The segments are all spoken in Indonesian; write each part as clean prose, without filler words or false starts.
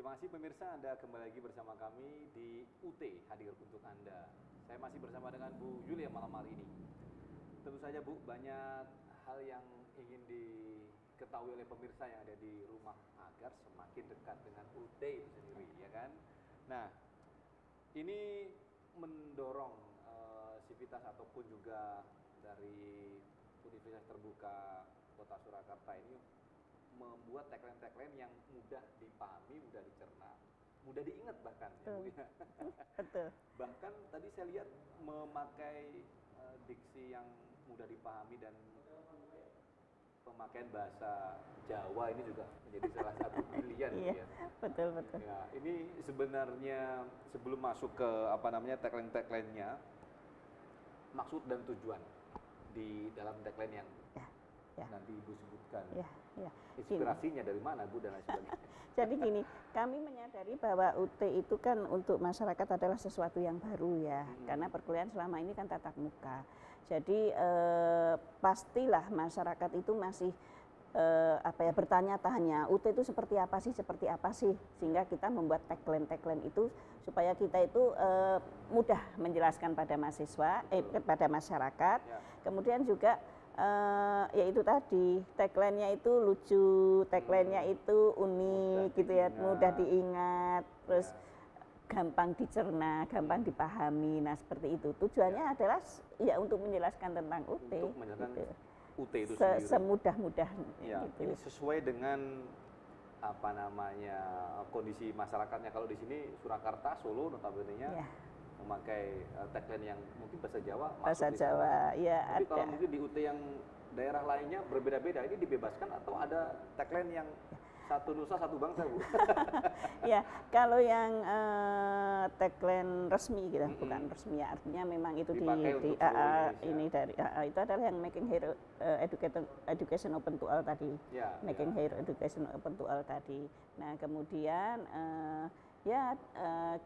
Terima kasih pemirsa, Anda kembali lagi bersama kami di UT hadir untuk Anda. Saya masih bersama dengan Bu Yulia malam hari ini. Tentu saja Bu, banyak hal yang ingin diketahui oleh pemirsa yang ada di rumah agar semakin dekat dengan UT itu sendiri, ya kan? Nah, ini mendorong sivitas ataupun juga dari Universitas Terbuka Kota Surakarta ini membuat tagline-tagline yang mudah dipahami, mudah dicerna, mudah diingat bahkan. Betul. Ya, Betul. bahkan tadi saya lihat memakai diksi yang mudah dipahami dan pemakaian bahasa Jawa ini juga menjadi salah satu pilihan. Iya, Ya. betul betul. Ya, ini sebenarnya sebelum masuk ke tagline-tagline-nya, maksud dan tujuan di dalam tagline yang Ya. nanti Ibu sebutkan. Ya, ya. Inspirasinya dari mana Bu dan lain sebagainya. Jadi gini, kami menyadari bahwa UT itu kan untuk masyarakat adalah sesuatu yang baru ya, karena perkuliahan selama ini kan tatap muka. Jadi pastilah masyarakat itu masih bertanya-tanya, UT itu seperti apa sih, sehingga kita membuat tagline itu supaya kita itu mudah menjelaskan pada mahasiswa, pada masyarakat. Ya. Kemudian juga yaitu tadi tagline-nya itu lucu, tagline-nya itu unik gitu ya, mudah diingat, terus gampang dicerna, gampang dipahami. Nah, seperti itu. Tujuannya adalah ya untuk menjelaskan tentang UT. Untuk menjelaskan gitu. UT itu sendiri. Semudah-mudahnya Ya, gitu. ini sesuai dengan kondisi masyarakatnya. Kalau di sini Surakarta, Solo notabene-nya memakai tagline yang mungkin bahasa Jawa masuk bahasa di Jawa, ya. Tapi kalau mungkin di UT yang daerah lainnya berbeda-beda, ini dibebaskan atau ada tagline yang satu nusa satu bangsa Bu? Ya, kalau yang tagline resmi gitu, bukan resmi ya, artinya memang itu dipakai ini dari itu adalah yang making hero education open to all tadi, making hero education open to all tadi. Nah kemudian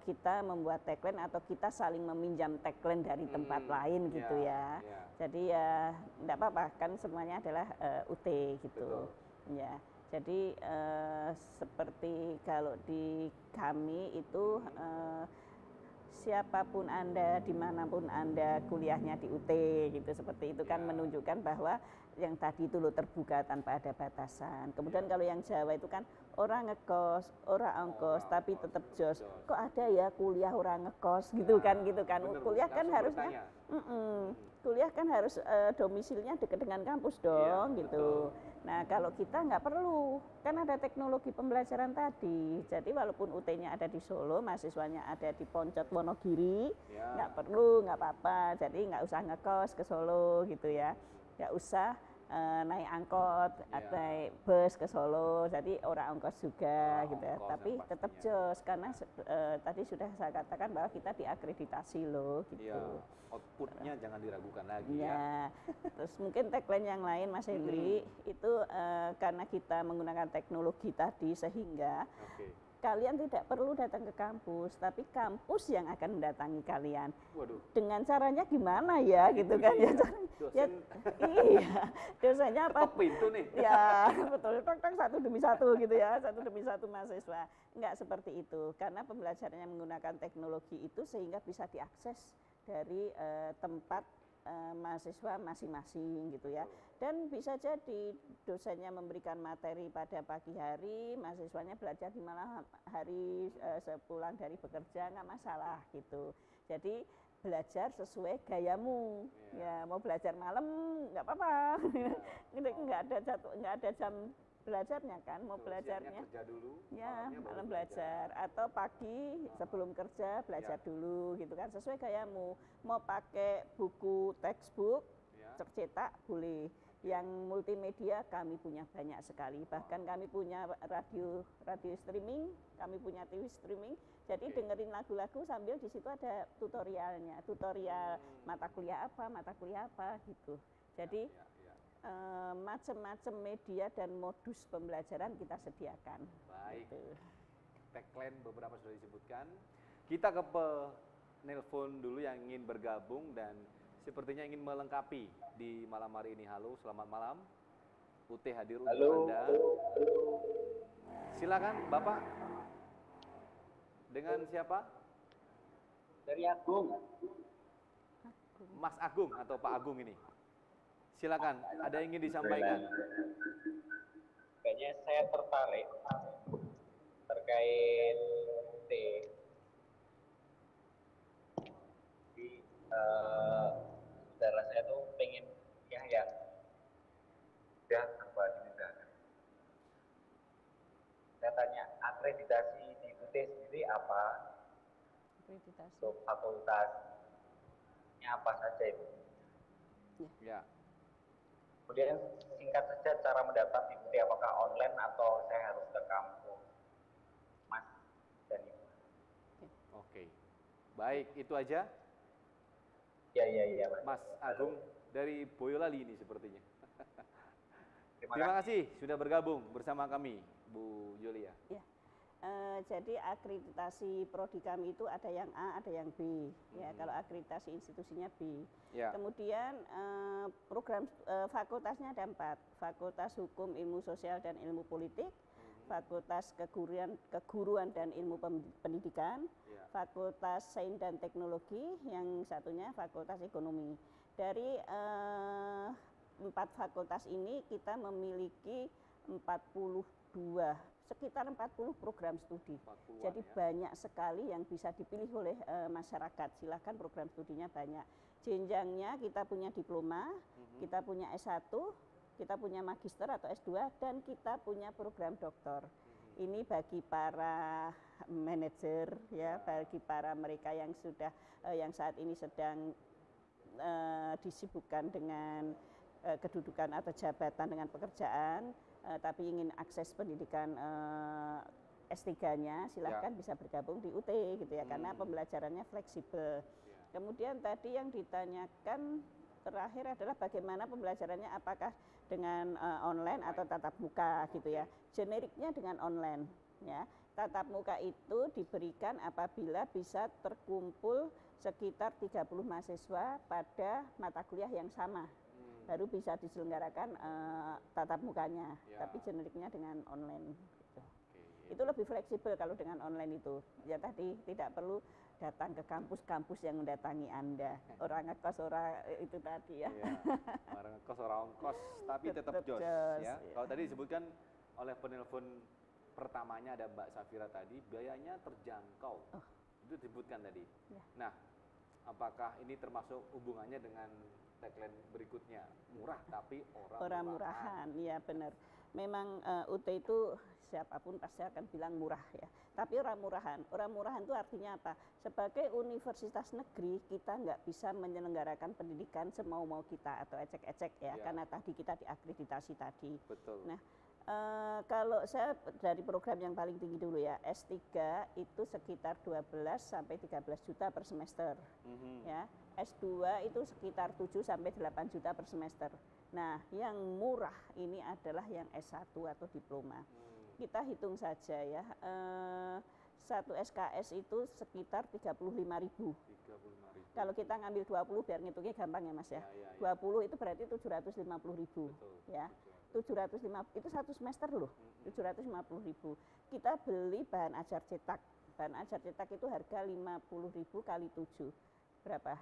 kita membuat tagline atau kita saling meminjam tagline dari tempat lain gitu ya. Jadi ya enggak apa-apa, kan semuanya adalah UT gitu. Betul. Ya. Jadi seperti kalau di kami itu siapapun Anda, dimanapun Anda kuliahnya di UT gitu, seperti itu kan menunjukkan bahwa yang tadi itu loh terbuka tanpa ada batasan. Kemudian kalau yang Jawa itu kan orang ngekos, orang ongkos, tapi tetap jos. Kok ada ya kuliah orang ngekos gitu kan. Kuliah kan harusnya, kuliah kan harus domisilnya dekat dengan kampus dong gitu. Nah kalau kita nggak perlu, kan ada teknologi pembelajaran tadi. Jadi walaupun UT-nya ada di Solo, mahasiswanya ada di Poncot Wonogiri, nggak perlu, nggak apa-apa. Jadi nggak usah ngekos ke Solo gitu ya, nggak usah naik angkot atau bus ke Solo, jadi orang ongkos juga gitu ya. Tapi tetap jos karena tadi sudah saya katakan bahwa kita diakreditasi loh gitu. Ya, outputnya jangan diragukan lagi ya. Terus mungkin tagline yang lain Mas Hendri itu karena kita menggunakan teknologi tadi sehingga kalian tidak perlu datang ke kampus, tapi kampus yang akan mendatangi kalian. Waduh. Dengan caranya gimana ya, gitu kan? Dosen. Iya, dosennya apa? Ketok pintu nih. Ya, betul. Tok satu demi satu gitu ya, satu demi satu mahasiswa. Enggak seperti itu, karena pembelajarannya menggunakan teknologi itu sehingga bisa diakses dari tempat mahasiswa masing-masing gitu ya. Dan bisa jadi dosennya memberikan materi pada pagi hari, mahasiswanya belajar di malam hari sepulang dari bekerja, nggak masalah gitu. Jadi belajar sesuai gayamu. Ya, mau belajar malam nggak apa-apa. nggak ada jam belajarnya kan, mau belajarnya kerja dulu, ya malam belajar atau pagi sebelum kerja belajar dulu gitu kan, sesuai gayamu. Mau pakai buku textbook tercetak boleh, yang multimedia kami punya banyak sekali, bahkan kami punya radio streaming, kami punya TV streaming, jadi dengerin lagu-lagu sambil di situ ada tutorialnya, tutorial mata kuliah apa gitu. Jadi macam-macam media dan modus pembelajaran kita sediakan. Baik. Gitu. Tagline beberapa sudah disebutkan. Kita ke penelpon dulu yang ingin bergabung dan sepertinya ingin melengkapi di malam hari ini. Halo, selamat malam. UT hadir untuk Anda. Silakan, Bapak. Dengan siapa? Dari Agung. Mas Agung atau Pak Agung ini? Silakan, ada yang ingin disampaikan. Kayaknya saya tertarik terkait UT. Jadi saudara saya tuh pengen yang udah berkualitas. Saya tanya, akreditasi di UT sendiri apa? Akreditasi. Untuk fakultasnya apa saja itu? Ya. Kemudian singkat saja cara mendaftar di UT, apakah online atau saya harus ke kampus? Mas dan Ibu. Oke. Baik, itu aja. Ya, Mas Agung dari Boyolali ini sepertinya. Terima kasih sudah bergabung bersama kami, Bu Yulia. Ya. Jadi akreditasi prodi kami itu ada yang A, ada yang B. Ya, kalau akreditasi institusinya B. Ya. Kemudian program fakultasnya ada 4. Fakultas Hukum, Ilmu Sosial dan Ilmu Politik, Fakultas Keguruan dan Ilmu Pendidikan, Ya. Fakultas Sains dan Teknologi, yang satunya Fakultas Ekonomi. Dari 4 fakultas ini kita memiliki 42, sekitar 40 program studi. 40-an, Jadi ya. banyak sekali yang bisa dipilih oleh masyarakat. Silahkan, program studinya banyak. Jenjangnya kita punya diploma, kita punya S1, kita punya magister atau S2, dan kita punya program doktor. Ini bagi para manajer, ya, bagi para mereka yang sudah yang saat ini sedang disibukkan dengan kedudukan atau jabatan dengan pekerjaan, tapi ingin akses pendidikan S3-nya, silahkan bisa bergabung di UT gitu ya, karena pembelajarannya fleksibel. Kemudian tadi yang ditanyakan terakhir adalah bagaimana pembelajarannya, apakah dengan online atau tatap muka gitu ya. Generiknya dengan online ya. Tatap muka itu diberikan apabila bisa terkumpul sekitar 30 mahasiswa pada mata kuliah yang sama. Baru bisa diselenggarakan tatap mukanya, tapi generiknya dengan online. Gitu. Itu lebih fleksibel kalau dengan online itu. Ya tadi tidak perlu datang ke kampus-kampus yang mendatangi Anda. Orang ngekos, orang itu tadi ya. Orang ngekos, orang ongkos, tapi tetap jos. Ya. Kalau tadi disebutkan oleh penelpon pertamanya ada Mbak Safira tadi, biayanya terjangkau. Itu disebutkan tadi. Nah, apakah ini termasuk hubungannya dengan tagline berikutnya, murah tapi orang murahan? Ya benar. Memang UT itu siapapun pasti akan bilang murah ya. Tapi orang murahan itu artinya apa? Sebagai universitas negeri kita nggak bisa menyelenggarakan pendidikan semau-mau kita atau ecek-ecek ya, karena tadi kita diakreditasi tadi. Betul. Nah, kalau saya dari program yang paling tinggi dulu ya, S3 itu sekitar 12 sampai 13 juta per semester. Ya. S2 itu sekitar 7 sampai 8 juta per semester. Nah, yang murah ini adalah yang S1 atau diploma. Kita hitung saja ya, satu SKS itu sekitar 35.000. Kalau kita ngambil 20 biar ngitungnya gampang ya Mas ya. 20 itu berarti 750.000 ya. 750 itu satu semester loh. 750.000. Kita beli bahan ajar cetak. Bahan ajar cetak itu harga 50.000 kali 7. Berapa?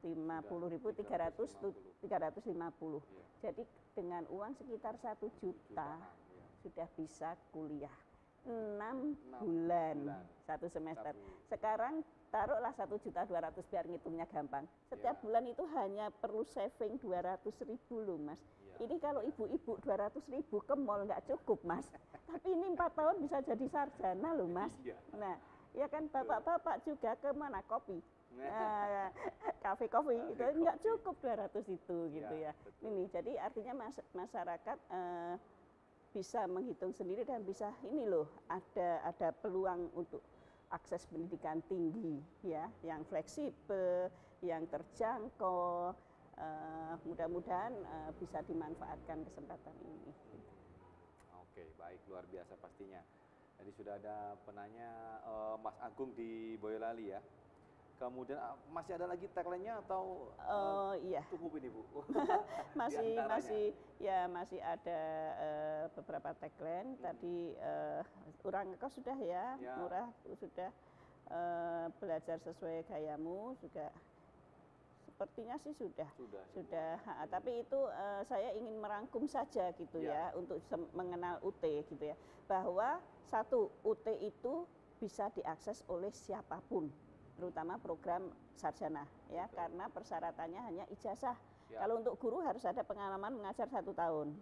50.000, 350. Jadi dengan uang sekitar 1 juta sudah bisa kuliah 6 bulan satu semester. Sekarang taruhlah 1.200.000 biar ngitungnya gampang. Setiap bulan itu hanya perlu saving 200.000 loh Mas. Ini kalau ibu-ibu 200.000 ke mall nggak cukup Mas. Tapi ini 4 tahun bisa jadi sarjana loh Mas. Nah, ya kan bapak-bapak juga ke mana kopi. Kafe kopi itu nggak cukup 200 itu gitu ya. Ini jadi artinya masyarakat bisa menghitung sendiri dan bisa ini loh, ada peluang untuk akses pendidikan tinggi ya, yang fleksibel, yang terjangkau. Mudah-mudahan bisa dimanfaatkan kesempatan ini. Oke, baik, luar biasa pastinya. Tadi sudah ada penanya Mas Agung di Boyolali ya. Kemudian masih ada lagi tagline-nya atau iya. cukup ini Bu? masih ada beberapa tagline. Tadi orang ngekos sudah ya, murah sudah. belajar sesuai gayamu juga sepertinya sih sudah. Tapi itu saya ingin merangkum saja gitu ya untuk mengenal UT gitu ya, bahwa satu UT itu bisa diakses oleh siapapun, terutama program sarjana ya, karena persyaratannya hanya ijazah. Kalau untuk guru harus ada pengalaman mengajar 1 tahun.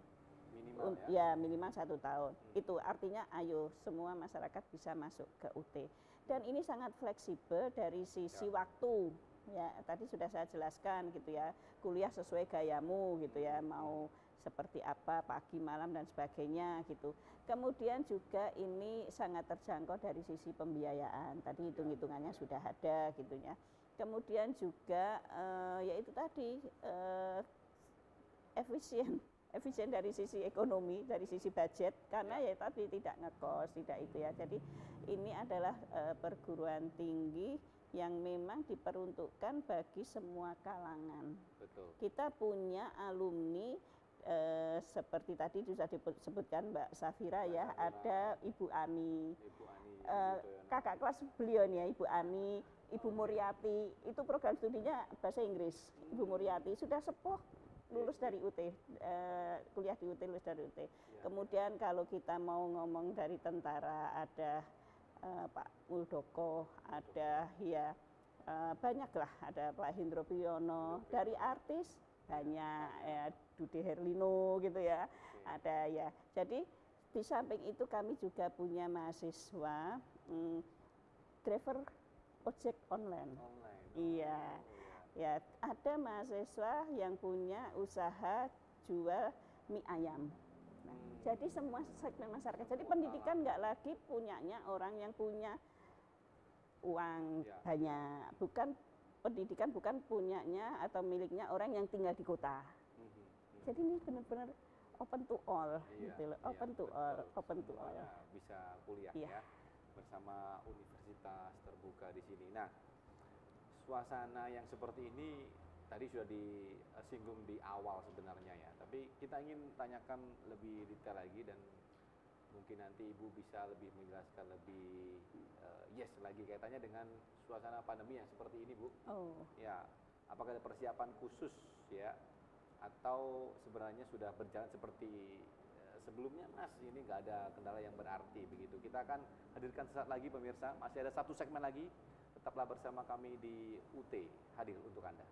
Minimal ya minimal 1 tahun. Itu artinya ayo semua masyarakat bisa masuk ke UT. Dan ini sangat fleksibel dari sisi waktu. Ya, tadi sudah saya jelaskan gitu ya. Kuliah sesuai gayamu gitu ya, mau seperti apa, pagi, malam dan sebagainya gitu. Kemudian juga ini sangat terjangkau dari sisi pembiayaan. Tadi hitung-hitungannya sudah ada gitu ya. Kemudian juga yaitu tadi efisien dari sisi ekonomi, dari sisi budget, karena ya tadi tidak ngekos, tidak itu ya. Jadi ini adalah perguruan tinggi yang memang diperuntukkan bagi semua kalangan. Betul. Kita punya alumni seperti tadi sudah disebutkan Mbak Safira ya, ada Ibu Ani, kakak kelas beliau nih ya, Ibu Ani, Ibu Muryati, itu program studinya bahasa Inggris. Ibu Muryati sudah sepuh, lulus dari UT, kuliah di UT, lulus dari UT. Kemudian kalau kita mau ngomong dari tentara, ada Pak Muldoko, ada ya banyaklah, ada Pak Hendro Priyono. Dari artis banyak ya, Dude Herlino gitu ya, ada ya. Jadi di samping itu kami juga punya mahasiswa driver ojek online. Iya. Ya, ada mahasiswa yang punya usaha jual mie ayam. Nah, jadi semua segmen masyarakat. Jadi pendidikan nggak lagi punyanya orang yang punya uang banyak. Pendidikan bukan punyanya atau miliknya orang yang tinggal di kota. Jadi ini benar-benar open to all, gitu loh. Open to all. Bisa kuliah ya bersama universitas terbuka di sini. Nah, suasana yang seperti ini tadi sudah disinggung di awal sebenarnya ya, tapi kita ingin tanyakan lebih detail lagi dan mungkin nanti Ibu bisa lebih menjelaskan lebih lagi kaitannya dengan suasana pandemi yang seperti ini, Bu. Ya, apakah ada persiapan khusus ya, atau sebenarnya sudah berjalan seperti sebelumnya, Mas? Ini nggak ada kendala yang berarti begitu. Kita akan hadirkan sesaat lagi pemirsa, masih ada 1 segmen lagi. Tetaplah bersama kami di UT, hadir untuk Anda.